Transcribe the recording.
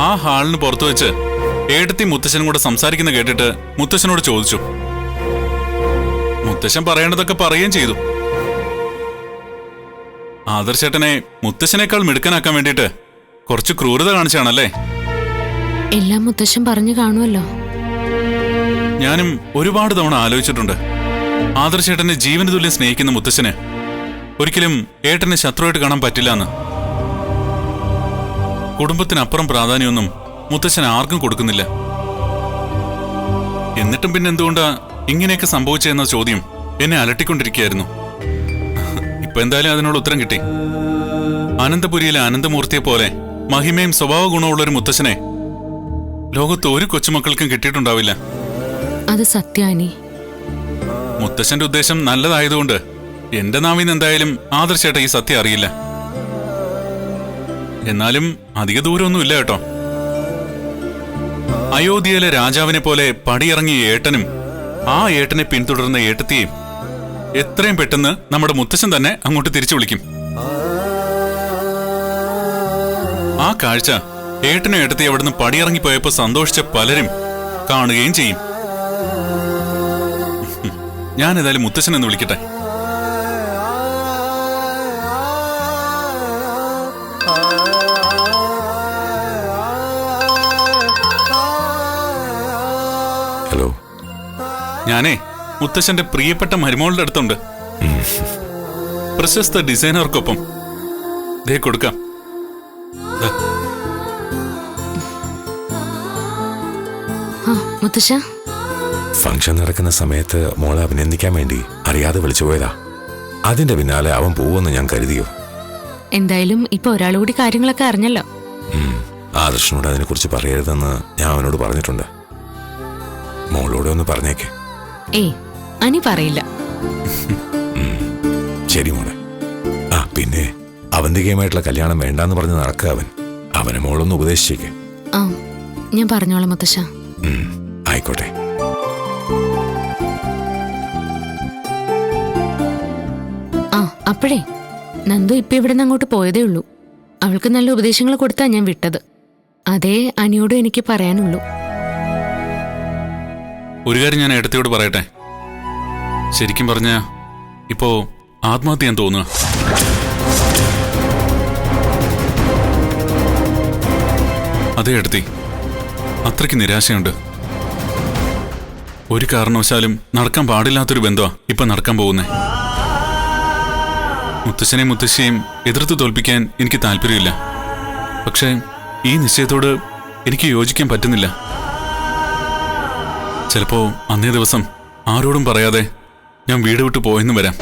ആ ഹാളിന് പുറത്തു വെച്ച് ഏട്ടത്തി മുത്തശ്ശനും കൂടെ സംസാരിക്കുന്ന കേട്ടിട്ട് മുത്തശ്ശനോട് ചോദിച്ചു. മുത്തശ്ശൻ പറയേണ്ടതൊക്കെ പറയുകയും ചെയ്തു. ആദർശേട്ടനെ മുത്തശ്ശനേക്കാൾ മിടുക്കനാക്കാൻ വേണ്ടിയിട്ട് കുറച്ച് ക്രൂരത കാണിച്ചാണല്ലേ? എല്ലാം മുത്തശ്ശൻ പറഞ്ഞു കാണുമല്ലോ. ഞാനും ഒരുപാട് തവണ ആലോചിച്ചിട്ടുണ്ട്. ആദർശേട്ടനെ ജീവന് തുല്യം സ്നേഹിക്കുന്ന മുത്തശ്ശന് ഒരിക്കലും ഏട്ടനെ ശത്രുവായിട്ട് കാണാൻ പറ്റില്ല എന്ന്. കുടുംബത്തിനപ്പുറം പ്രാധാന്യമൊന്നും മുത്തശ്ശൻ ആർക്കും കൊടുക്കുന്നില്ല. എന്നിട്ടും പിന്നെ എന്തുകൊണ്ടാ ഇങ്ങനെയൊക്കെ സംഭവിച്ചെന്ന ചോദ്യം എന്നെ അലട്ടിക്കൊണ്ടിരിക്കുകയായിരുന്നു. ഇപ്പൊ എന്തായാലും അതിനുള്ള ഉത്തരം കിട്ടി. അനന്തപുരിയിലെ അനന്തമൂർത്തിയെ പോലെ മഹിമയും സ്വഭാവ ഗുണമുള്ളൊരു മുത്തശ്ശനെ ലോകത്ത് ഒരു കൊച്ചുമക്കൾക്കും കിട്ടിയിട്ടുണ്ടാവില്ല. അത് സത്യാനി. മുത്തശ്ശന്റെ ഉദ്ദേശം നല്ലതായതുകൊണ്ട് എന്റെ നാവിന്ന് എന്തായാലും ആദർശേട്ട ഈ സത്യം അറിയില്ല. എന്നാലും അധിക ദൂരമൊന്നുമില്ല കേട്ടോ. അയോധ്യയിലെ രാജാവിനെ പോലെ പടിയിറങ്ങിയ ഏട്ടനും ആ ഏട്ടനെ പിന്തുടർന്ന ഏട്ടത്തിയെയും എത്രയും പെട്ടെന്ന് നമ്മുടെ മുത്തശ്ശൻ തന്നെ അങ്ങോട്ട് തിരിച്ചു വിളിക്കും. ആ കാഴ്ച ഏട്ടനും ഏട്ടത്തി അവിടുന്ന് പടിയിറങ്ങിപ്പോയപ്പോ സന്തോഷിച്ച പലരും കാണുകയും ചെയ്യും. ഞാൻ ഏതായാലും മുത്തശ്ശൻ എന്ന് വിളിക്കട്ടെ. ഹലോ. ഞാനേ മുത്തശ്ശന്റെ പ്രിയപ്പെട്ട മരുമോളുടെ അടുത്തുണ്ട്. പ്രശസ്ത ഡിസൈനർക്കൊപ്പം ദേ കൊടുക്കാം. മുത്തശ്ശ, ഫംഗ്ഷൻ നടക്കുന്ന സമയത്ത് മോളെ അഭിനന്ദിക്കാൻ വേണ്ടി അറിയാതെ വിളിച്ചുപോയതാ. അതിന്റെ പിന്നാലെ അവൻ പോവെന്ന് ഞാൻ കരുതിയോ? എന്തായാലും ഇപ്പൊ ഒരാളുകൂടി കാര്യങ്ങളൊക്കെ അറിഞ്ഞല്ലോ. ആദർശനോട് അതിനെ കുറിച്ച് പറയരുതെന്ന് ഞാൻ അവനോട് പറഞ്ഞിട്ടുണ്ട്. മോളോട് ഒന്ന് പറഞ്ഞേക്കെ. ഏയ്, അനി പറയില്ല. ശരി മോളെ. ആ പിന്നെ അവന്തികയുമായിട്ടുള്ള കല്യാണം വേണ്ടാന്ന് പറഞ്ഞ് നടക്കുക അവനെ മോളൊന്ന് ഉപദേശിച്ചേക്കെ. ആ, ഞാൻ പറഞ്ഞോളാം മുത്തശ്ശ. ആയിക്കോട്ടെ. ആ, അപ്പോഴേ നന്ദു ഇപ്പൊ ഇവിടുന്ന് അങ്ങോട്ട് പോയതേ ഉള്ളൂ. അവൾക്ക് നല്ല ഉപദേശങ്ങൾ കൊടുത്താ ഞാൻ വിട്ടത്. അതേ അനിയോടും എനിക്ക് പറയാനുള്ളൂ. ഒരു കാര്യം ഞാൻ ഏട്ടത്തിയോട് പറയട്ടെ. ശരിക്കും പറഞ്ഞ ഇപ്പോ ആത്മഹത്യ ചെയ്യാൻ തോന്നുക. അതെ ഏട്ടത്തി, അത്രയ്ക്ക് നിരാശയുണ്ട്. ഒരു കാരണവശാലും നടക്കാൻ പാടില്ലാത്തൊരു ബന്ധമാ ഇപ്പൊ നടക്കാൻ പോകുന്നേ. മുത്തശ്ശനെയും മുത്തശ്ശിയെയും എതിർത്ത് തോൽപ്പിക്കാൻ എനിക്ക് താല്പര്യമില്ല. പക്ഷേ ഈ നിശ്ചയത്തോട് എനിക്ക് യോജിക്കാൻ പറ്റുന്നില്ല. ചിലപ്പോ അന്നേ ദിവസം ആരോടും പറയാതെ ഞാൻ വീട് വിട്ടു പോയെന്ന് വരാം.